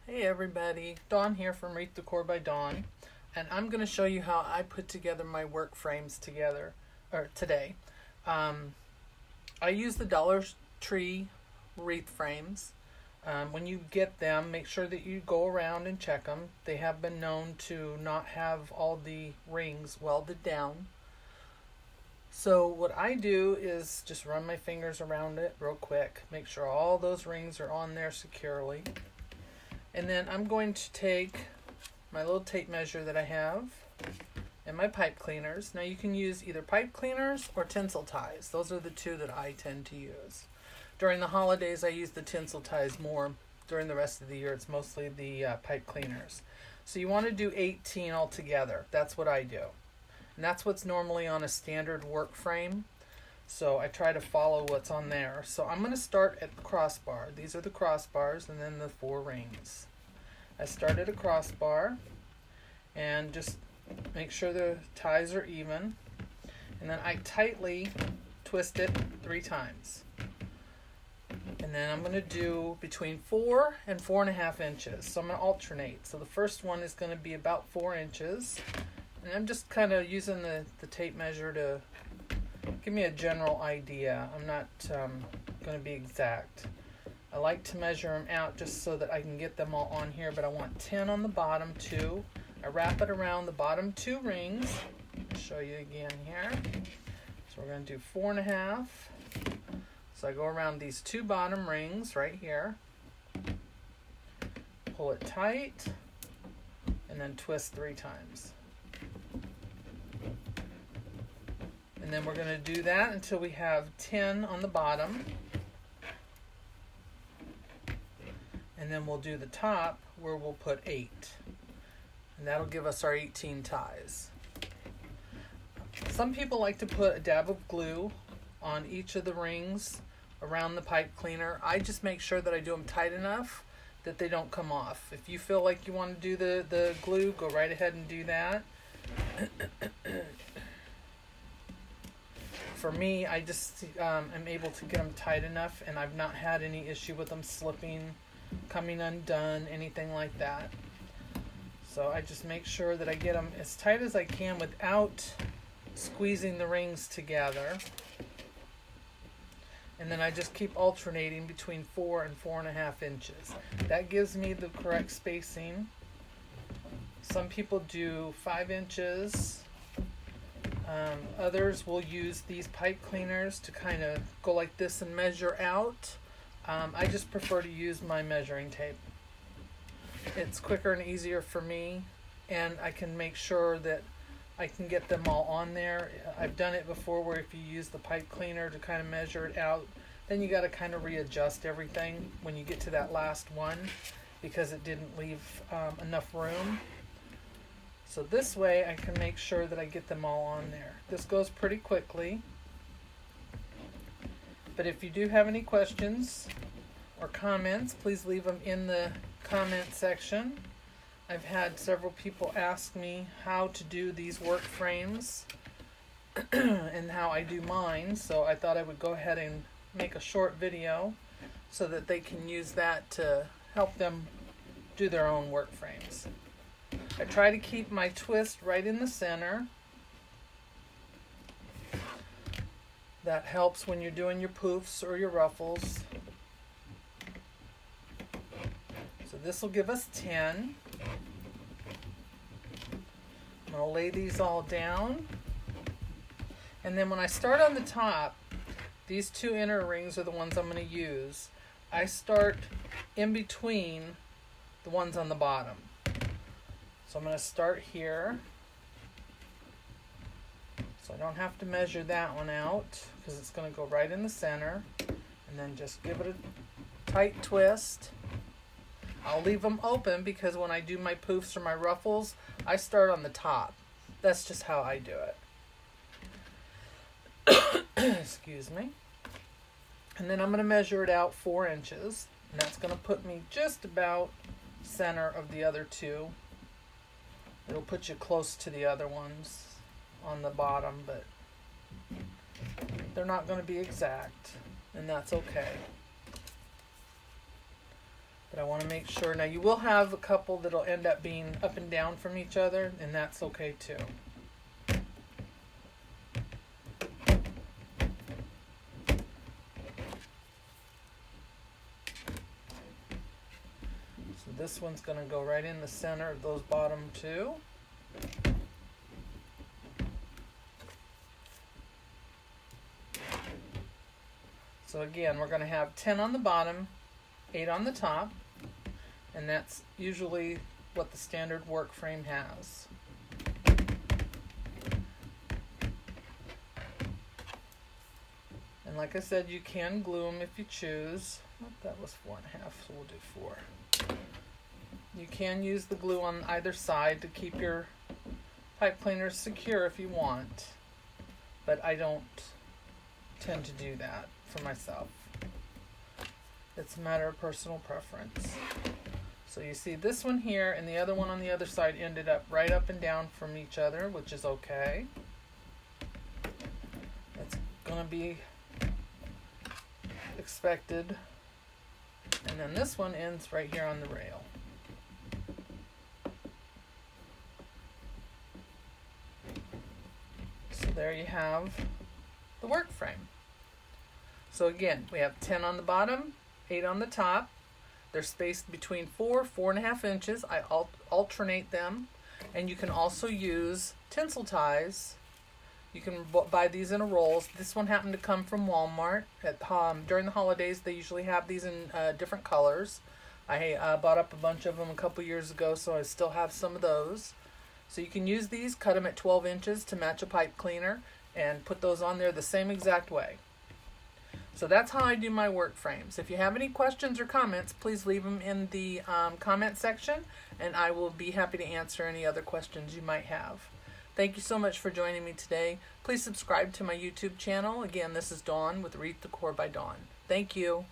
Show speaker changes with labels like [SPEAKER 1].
[SPEAKER 1] Hey everybody, Dawn here from Wreath Decor by Dawn, and I'm going to show you how I put together my work frames today. I use the Dollar Tree Wreath Frames. When you get them, make sure that you go around and check them. They have been known to not have all the rings welded down. So what I do is just run my fingers around it real quick, make sure all those rings are on there securely. And then I'm going to take my little tape measure that I have and my pipe cleaners. Now you can use either pipe cleaners or tinsel ties. Those are the two that I tend to use. During the holidays I use the tinsel ties more. During the rest of the year it's mostly the pipe cleaners. So you want to do 18 altogether. That's what I do. And that's what's normally on a standard work frame. So I try to follow what's on there. So I'm going to start at the crossbar. These are the crossbars and then the 4 rings. I start at a crossbar and just make sure the ties are even. And then I tightly twist it 3 times. And then I'm going to do between 4 and 4.5 inches. So I'm going to alternate. So the first one is going to be about 4 inches. And I'm just kind of using the tape measure to give me a general idea. I'm not going to be exact. I like to measure them out just so that I can get them all on here, but I want 10 on the bottom 2. I wrap it around the bottom 2 rings. I'll show you again here. So we're going to do 4.5. So I go around these 2 bottom rings right here. Pull it tight and then twist 3 times. And then we're going to do that until we have 10 on the bottom. And then we'll do the top where we'll put 8. And that'll give us our 18 ties. Some people like to put a dab of glue on each of the rings around the pipe cleaner. I just make sure that I do them tight enough that they don't come off. If you feel like you want to do the glue, go right ahead and do that. For me, I just am able to get them tight enough, and I've not had any issue with them slipping, coming undone, anything like that. So I just make sure that I get them as tight as I can without squeezing the rings together. And then I just keep alternating between 4 and 4.5 inches. That gives me the correct spacing. Some people do 5 inches. Others will use these pipe cleaners to kind of go like this and measure out. I just prefer to use my measuring tape. It's quicker and easier for me, and I can make sure that I can get them all on there. I've done it before where if you use the pipe cleaner to kind of measure it out, then you got to kind of readjust everything when you get to that last one because it didn't leave enough room. So this way I can make sure that I get them all on there. This goes pretty quickly. But if you do have any questions or comments, please leave them in the comment section. I've had several people ask me how to do these work frames and how I do mine. So I thought I would go ahead and make a short video so that they can use that to help them do their own work frames. I try to keep my twist right in the center. That helps when you're doing your poofs or your ruffles. So this will give us 10. I'm going to lay these all down. And then when I start on the top, these 2 inner rings are the ones I'm going to use. I start in between the ones on the bottom. So I'm going to start here. So I don't have to measure that one out because it's going to go right in the center. And then just give it a tight twist. I'll leave them open because when I do my poofs or my ruffles, I start on the top. That's just how I do it. Excuse me. And then I'm going to measure it out 4 inches. And that's going to put me just about center of the other 2. It'll put you close to the other ones on the bottom, but they're not going to be exact, and that's okay. But I want to make sure. Now you will have a couple that'll end up being up and down from each other, and that's okay too. So this one's going to go right in the center of those bottom two. So again, we're going to have 10 on the bottom, 8 on the top, and that's usually what the standard work frame has. And like I said, you can glue them if you choose. Oh, that was 4.5, so we'll do 4. You can use the glue on either side to keep your pipe cleaners secure if you want, but I don't tend to do that for myself. It's a matter of personal preference. So you see this one here and the other one on the other side ended up right up and down from each other, which is okay. That's going to be expected. And then this one ends right here on the rail. So there you have the work frame. So again, we have 10 on the bottom, 8 on the top. They're spaced between 4.5 inches. I alternate them. And you can also use tinsel ties. You can buy these in rolls. This one happened to come from Walmart. During the holidays, they usually have these in different colors. I bought up a bunch of them a couple years ago, so I still have some of those. So you can use these, cut them at 12 inches to match a pipe cleaner, and put those on there the same exact way. So that's how I do my work frames. If you have any questions or comments, please leave them in the comment section, and I will be happy to answer any other questions you might have. Thank you so much for joining me today. Please subscribe to my YouTube channel. Again, this is Dawn with Wreath Decor by Dawn. Thank you.